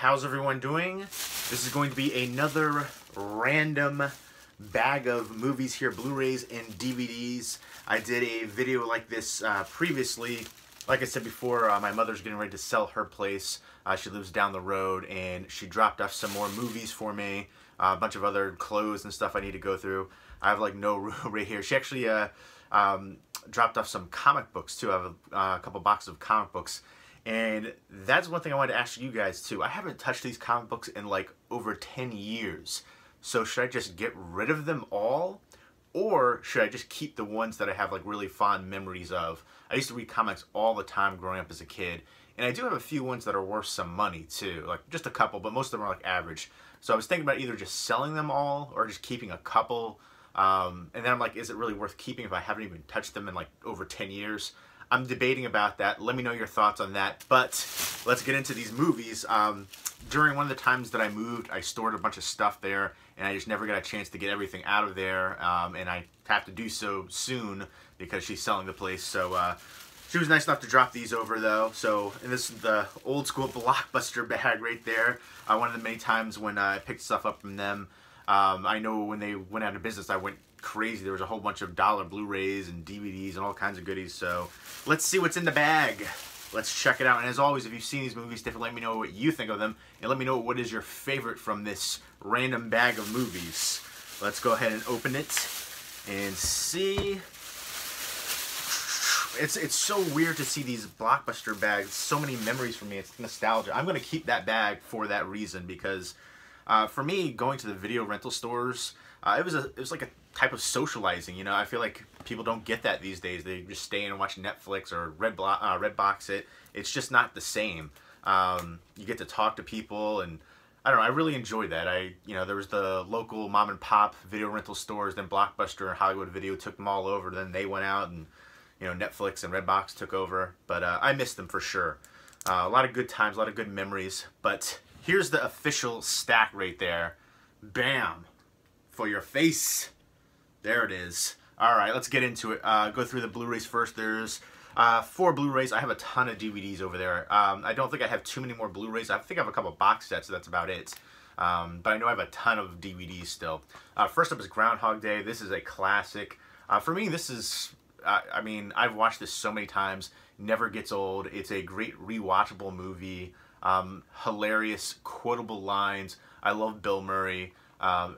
How's everyone doing? This is going to be another random bag of movies here, Blu-rays and DVDs. I did a video like this previously. Like I said before, my mother's getting ready to sell her place. She lives down the road, and she dropped off some more movies for me, a bunch of other clothes and stuff I need to go through. I have like no room right here. She actually dropped off some comic books too. I have a couple boxes of comic books. And that's one thing I wanted to ask you guys too. I haven't touched these comic books in like over 10 years. So should I just get rid of them all? Or should I just keep the ones that I have like really fond memories of? I used to read comics all the time growing up as a kid. And I do have a few ones that are worth some money too. Like just a couple, but most of them are like average. So I was thinking about either just selling them all or just keeping a couple. And then I'm like, is it really worth keeping if I haven't even touched them in like over 10 years? I'm debating about that. Let me know your thoughts on that. But let's get into these movies. During one of the times that I moved, I stored a bunch of stuff there, and I just never got a chance to get everything out of there. And I have to do so soon because she's selling the place. So she was nice enough to drop these over, though. So, and this is the old school Blockbuster bag right there. One of the many times when I picked stuff up from them. I know when they went out of business, I went crazy. There was a whole bunch of dollar Blu-rays and DVDs and all kinds of goodies. So let's see what's in the bag. Let's check it out. And as always, if you've seen these movies, definitely let me know what you think of them. And let me know what is your favorite from this random bag of movies. Let's go ahead and open it and see. It's so weird to see these Blockbuster bags. So many memories for me. It's nostalgia. I'm going to keep that bag for that reason because for me, going to the video rental stores, it was like a type of socializing, you know. I feel like people don't get that these days. They just stay in and watch Netflix or Redbox it. It's just not the same. You get to talk to people, and I don't know. I really enjoyed that. There was the local mom and pop video rental stores. Then Blockbuster and Hollywood Video took them all over. Then they went out, and Netflix and Redbox took over. But I missed them for sure. A lot of good times, a lot of good memories. But here's the official stack right there. Bam! For your face. There it is. Alright, let's get into it. Go through the Blu-rays first. There's 4 Blu-rays. I have a ton of DVDs over there. I don't think I have too many more Blu-rays. I think I have a couple box sets, so that's about it. But I know I have a ton of DVDs still. First up is Groundhog Day. This is a classic. For me, this is... I've watched this so many times. Never gets old. It's a great rewatchable movie. Hilarious, quotable lines. I love Bill Murray.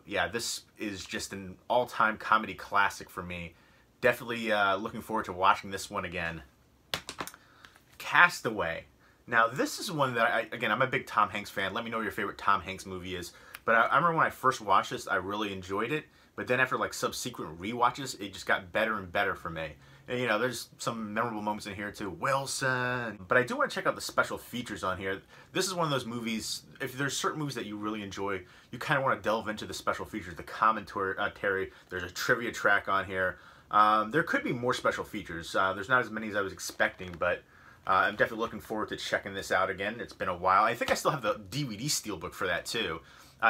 Yeah, this is just an all-time comedy classic for me. Definitely looking forward to watching this one again. Castaway. Now, this is one that, again, I'm a big Tom Hanks fan. Let me know what your favorite Tom Hanks movie is. But I remember when I first watched this, I really enjoyed it. But then after, like, subsequent rewatches, it just got better and better for me. And, there's some memorable moments in here, too. Wilson! But I do want to check out the special features on here. This is one of those movies, if there's certain movies that you really enjoy, you kind of want to delve into the special features, the commentary. There's a trivia track on here. There could be more special features. There's not as many as I was expecting, but I'm definitely looking forward to checking this out again. It's been a while. I think I still have the DVD steelbook for that, too.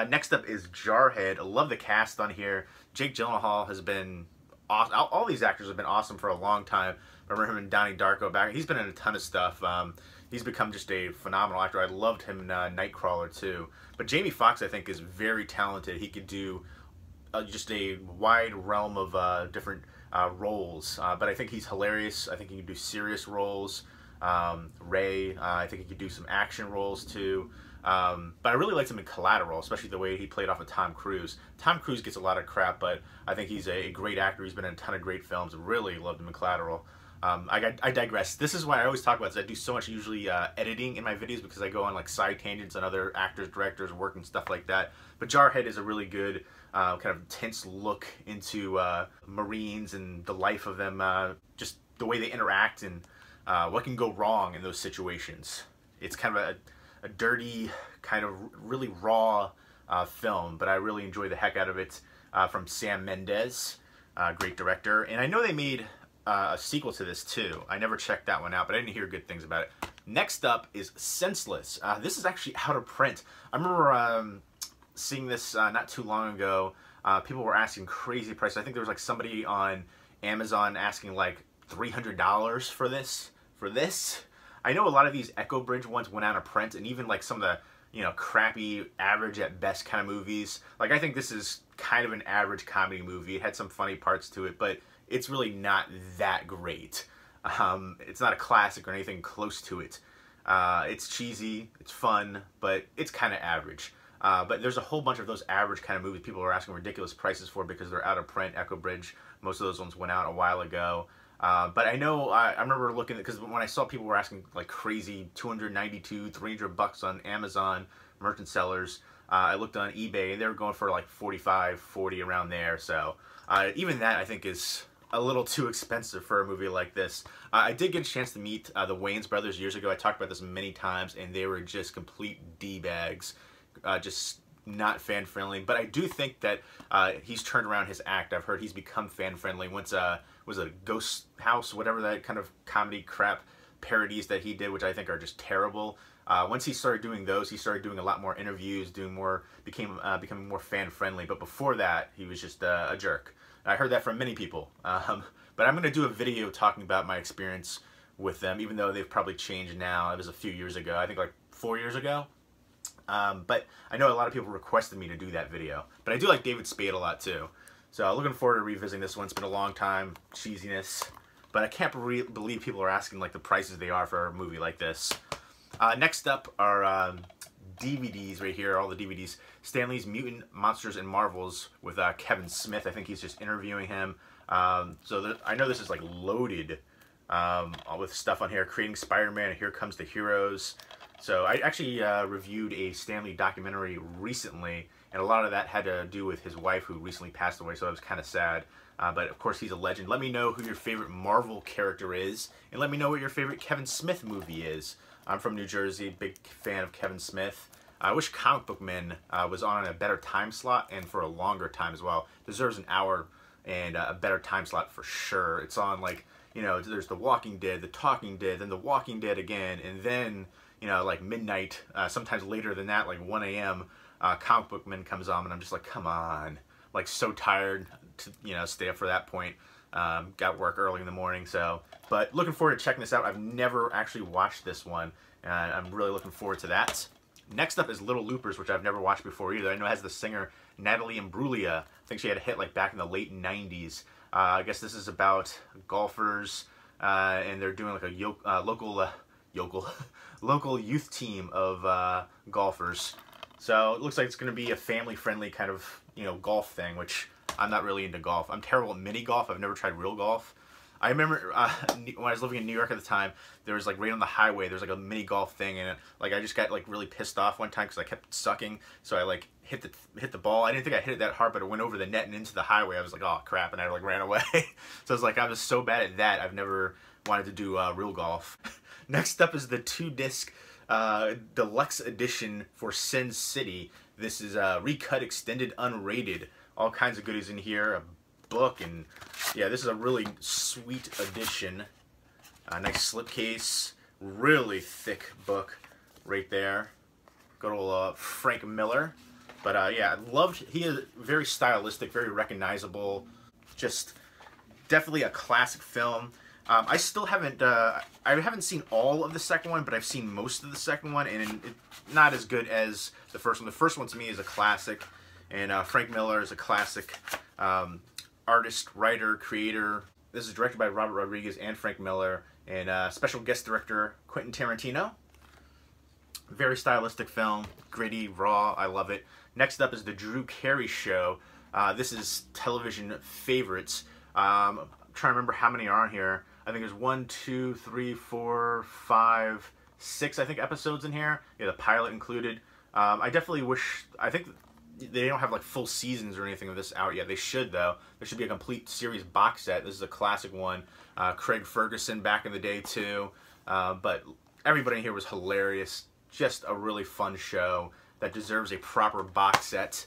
Next up is Jarhead. I love the cast on here. Jake Gyllenhaal has been awesome. All these actors have been awesome for a long time. I remember him in Donnie Darko back. He's been in a ton of stuff. He's become just a phenomenal actor. I loved him in Nightcrawler too. But Jamie Foxx, I think, is very talented. He could do just a wide realm of different roles. But I think he's hilarious. I think he can do serious roles. Ray, I think he could do some action roles too. But I really liked him in Collateral, especially the way he played off of Tom Cruise. Tom Cruise gets a lot of crap, but I think he's a great actor. He's been in a ton of great films. Really loved him in Collateral. I digress. This is why I always talk about this. I do so much usually editing in my videos because I go on like side tangents on other actors, directors, work and stuff like that. But Jarhead is a really good kind of intense look into Marines and the life of them, just the way they interact and what can go wrong in those situations. It's kind of a dirty, kind of really raw film, but I really enjoy the heck out of it. From Sam Mendes, great director. And I know they made a sequel to this too. I never checked that one out, but I didn't hear good things about it. Next up is Senseless. This is actually out of print. I remember seeing this not too long ago. People were asking crazy prices. I think there was like somebody on Amazon asking like $300 for this. I know a lot of these Echo Bridge ones went out of print, and even like some of the you know, crappy, average at best kind of movies. Like, I think this is kind of an average comedy movie. It had some funny parts to it, but it's really not that great. It's not a classic or anything close to it. It's cheesy, it's fun, but it's kind of average. But there's a whole bunch of those average kind of movies people are asking ridiculous prices for because they're out of print. Echo Bridge, most of those ones went out a while ago. But I know, I remember looking at, because when I saw people were asking like crazy $292, $300 on Amazon merchant sellers, I looked on eBay and they were going for like 45, 40 around there. So even that I think is a little too expensive for a movie like this. I did get a chance to meet the Wayans brothers years ago. I talked about this many times, and they were just complete D-bags, just not fan-friendly. But I do think that he's turned around his act. I've heard he's become fan-friendly. Once was it Ghost House, whatever that kind of comedy crap parodies that he did, which I think are just terrible. Once he started doing those, he started doing a lot more interviews, doing more, becoming more fan-friendly. But before that, he was just a jerk. I heard that from many people. But I'm going to do a video talking about my experience with them, even though they've probably changed now. It was a few years ago, I think like 4 years ago. But I know a lot of people requested me to do that video. But I do like David Spade a lot too. So looking forward to revisiting this one. It's been a long time, cheesiness. But I can't believe people are asking like the prices they are for a movie like this. Next up are DVDs right here, all the DVDs. Stan Lee's Mutant Monsters and Marvels with Kevin Smith. I think he's just interviewing him. So I know this is like loaded with stuff on here. Creating Spider-Man and Here Comes the Heroes. So I actually reviewed a Stan Lee documentary recently, and a lot of that had to do with his wife who recently passed away, so that was kind of sad. But of course he's a legend. Let me know who your favorite Marvel character is, and let me know what your favorite Kevin Smith movie is. I'm from New Jersey, big fan of Kevin Smith. I wish Comic Book Men was on a better time slot and for a longer time as well. Deserves an hour and a better time slot for sure. It's on like, you know, there's The Walking Dead, The Talking Dead, then The Walking Dead again, and then, you know, like midnight, sometimes later than that, like 1 a.m., Comic Book Men comes on, and I'm just like, come on. Like, so tired to, you know, stay up for that point. Got work early in the morning, so. But looking forward to checking this out. I've never actually watched this one, and I'm really looking forward to that. Next up is Little Loopers, which I've never watched before either. I know it has the singer Natalie Imbruglia. I think she had a hit like back in the late 90s. I guess this is about golfers, and they're doing like a local youth team of golfers. So it looks like it's going to be a family-friendly kind of, you know, golf thing, which I'm not really into golf. I'm terrible at mini golf. I've never tried real golf. I remember when I was living in New York at the time, there was like right on the highway, there was like a mini golf thing, and like I just got like really pissed off one time because I kept sucking. So I like hit the ball. I didn't think I hit it that hard, but it went over the net and into the highway. I was like, oh crap, and I like ran away. So I was like, I was so bad at that. I've never wanted to do real golf. Next up is the 2-disc deluxe edition for Sin City. This is recut, extended, unrated. All kinds of goodies in here. A book, and yeah, this is a really sweet edition. A nice slipcase, really thick book right there. Good old Frank Miller. But yeah, he is very stylistic, very recognizable. Just definitely a classic film. I still haven't, I haven't seen all of the second one, but I've seen most of the second one, and it's not as good as the first one. The first one to me is a classic, and Frank Miller is a classic artist, writer, creator. This is directed by Robert Rodriguez and Frank Miller, and special guest director Quentin Tarantino. Very stylistic film, gritty, raw, I love it. Next up is The Drew Carey Show. This is television favorites. I'm trying to remember how many are on here. I think there's 1, 2, 3, 4, 5, 6, I think, episodes in here. Yeah, the pilot included. I definitely wish, I think they don't have like full seasons or anything of this out yet. They should though. There should be a complete series box set. This is a classic one. Craig Ferguson back in the day too. But everybody in here was hilarious. Just a really fun show that deserves a proper box set.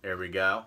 There we go.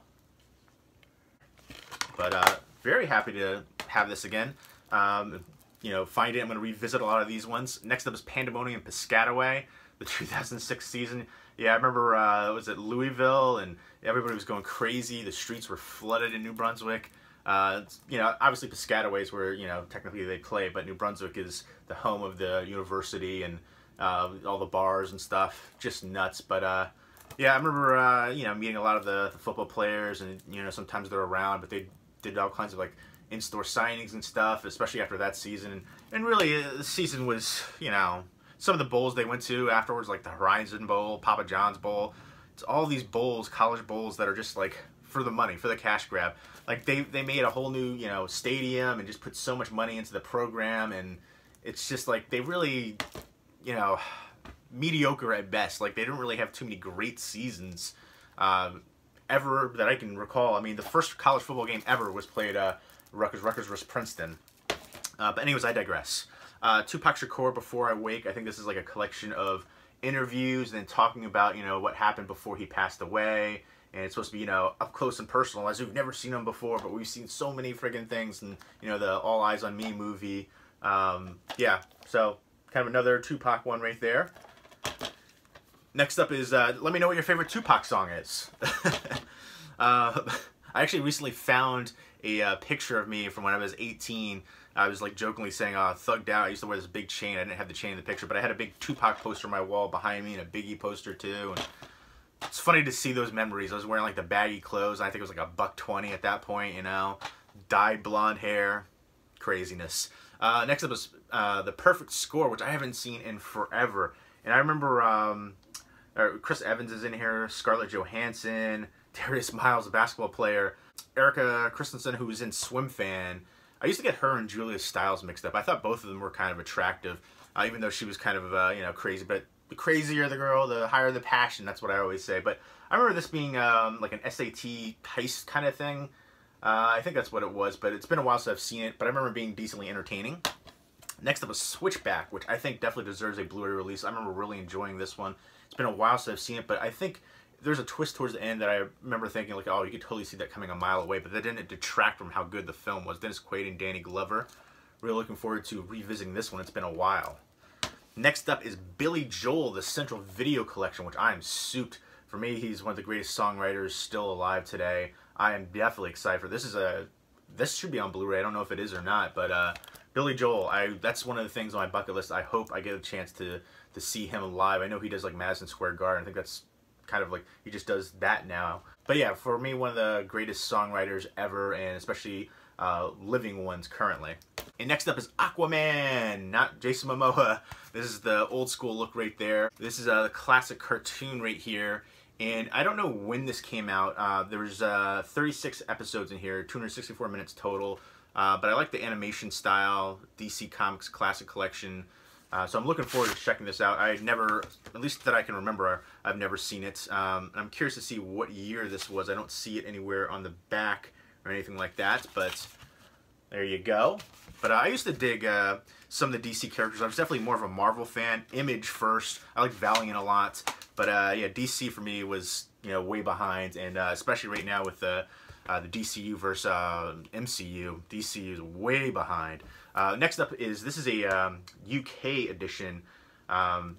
But very happy to have this again. You know, find it. I'm going to revisit a lot of these ones. Next up is Pandemonium Piscataway, the 2006 season. Yeah, I remember, was it Louisville, and everybody was going crazy. The streets were flooded in New Brunswick. You know, obviously Piscataway is where, you know, technically they play, but New Brunswick is the home of the university, and all the bars and stuff, just nuts. But yeah, I remember you know, meeting a lot of the football players, and you know, sometimes they're around, but they did all kinds of like in-store signings and stuff, especially after that season. And really, the season was, you know, some of the bowls they went to afterwards, like the Horizon Bowl, Papa John's Bowl. It's all these bowls, college bowls, that are just like for the money, for the cash grab. Like they made a whole new, you know, stadium and just put so much money into the program, and it's just like they really, you know, mediocre at best. Like they didn't really have too many great seasons ever that I can recall. I mean, the first college football game ever was played Rutgers versus Princeton. But anyways, I digress. Tupac Shakur, Before I Wake. I think this is like a collection of interviews and talking about, you know, what happened before he passed away. And it's supposed to be, you know, up close and personal, as we've never seen him before, but we've seen so many friggin' things. And, you know, the All Eyes on Me movie. Yeah, so kind of another Tupac one right there. Next up is, let me know what your favorite Tupac song is. I actually recently found a picture of me from when I was 18. I was like jokingly saying, thugged out. I used to wear this big chain. I didn't have the chain in the picture, but I had a big Tupac poster on my wall behind me and a Biggie poster too. And it's funny to see those memories. I was wearing like the baggy clothes. I think it was like $1.20 at that point, you know. Dyed blonde hair. Craziness. Next up is The Perfect Score, which I haven't seen in forever. And I remember Chris Evans is in here, Scarlett Johansson, Darius Miles, a basketball player, Erica Christensen, who was in Swim Fan. I used to get her and Julia Stiles mixed up. I thought both of them were kind of attractive, even though she was kind of, you know, crazy. But the crazier the girl, the higher the passion. That's what I always say. But I remember this being like an SAT heist kind of thing. I think that's what it was, but it's been a while since I've seen it. But I remember it being decently entertaining. Next up was Switchback, which I think definitely deserves a Blu-ray release. I remember really enjoying this one. It's been a while since I've seen it, but I think there's a twist towards the end that I remember thinking, like, oh, you could totally see that coming a mile away, but that didn't detract from how good the film was. Dennis Quaid and Danny Glover. Really looking forward to revisiting this one. It's been a while. Next up is Billy Joel, the Central Video Collection, which I am souped. For me, he's one of the greatest songwriters still alive today. I am definitely excited for this. This should be on Blu-ray. I don't know if it is or not, but Billy Joel, that's one of the things on my bucket list. I hope I get a chance to see him live. I know he does like Madison Square Garden. I think that's kind of like, he just does that now. But yeah, for me, one of the greatest songwriters ever, and especially living ones currently. And next up is Aquaman, not Jason Momoa. This is the old school look right there. This is a classic cartoon right here. And I don't know when this came out. There's 36 episodes in here, 264 minutes total. But I like the animation style, DC Comics Classic Collection. So I'm looking forward to checking this out. I never, at least that I can remember, I've never seen it. I'm curious to see what year this was. I don't see it anywhere on the back or anything like that, but there you go. But I used to dig some of the DC characters. I was definitely more of a Marvel fan. Image first. I like Valiant a lot. But yeah, DC for me was, you know, way behind, and especially right now with the DCU versus MCU. DC is way behind. Next up is, this is a UK edition.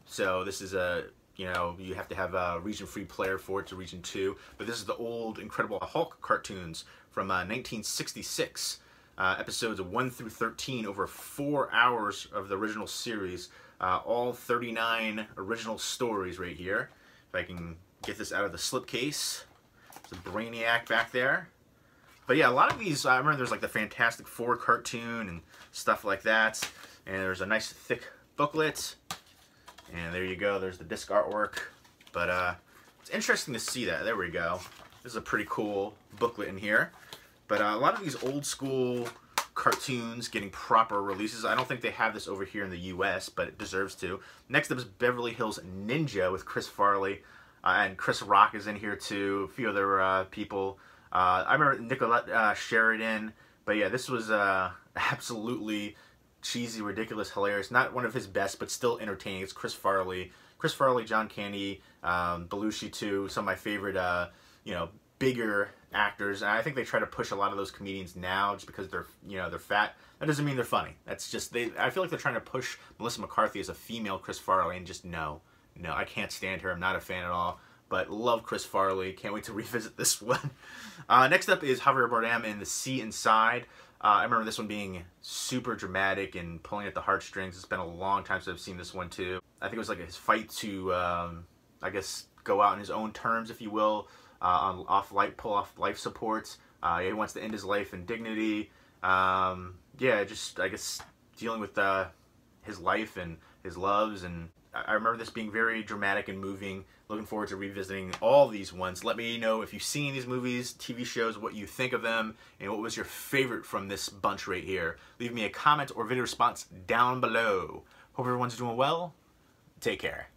So this is a, you know, you have to have a region-free player for it to region 2. But this is the old Incredible Hulk cartoons from 1966. Episodes 1 through 13, over 4 hours of the original series. All 39 original stories right here. If I can get this out of the slipcase. There's a Brainiac back there. But yeah, a lot of these, I remember there's like the Fantastic Four cartoon and stuff like that. And there's a nice thick booklet. And there you go, there's the disc artwork. But it's interesting to see that. There we go. This is a pretty cool booklet in here. But a lot of these old school cartoons getting proper releases. I don't think they have this over here in the US, but it deserves to. Next up is Beverly Hills Ninja with Chris Farley. And Chris Rock is in here too. A few other people. I remember Nicolette Sheridan. But yeah, this was absolutely cheesy, ridiculous, hilarious. Not one of his best, but still entertaining. It's Chris Farley. Chris Farley, John Candy, Belushi too. Some of my favorite, you know, bigger actors. And I think they try to push a lot of those comedians now just because they're, you know, they're fat. That doesn't mean they're funny. That's just, I feel like they're trying to push Melissa McCarthy as a female Chris Farley, and just no, I can't stand her. I'm not a fan at all. But love Chris Farley. Can't wait to revisit this one. Next up is Javier Bardem in The Sea Inside. I remember this one being super dramatic and pulling at the heartstrings. It's been a long time since I've seen this one too. I think it was like his fight to, I guess, go out on his own terms, if you will, pull off life supports. He wants to end his life in dignity. Yeah, just, I guess, dealing with his life and his loves. And I remember this being very dramatic and moving. Looking forward to revisiting all these ones. Let me know if you've seen these movies, TV shows, what you think of them, and what was your favorite from this bunch right here. Leave me a comment or video response down below. Hope everyone's doing well. Take care.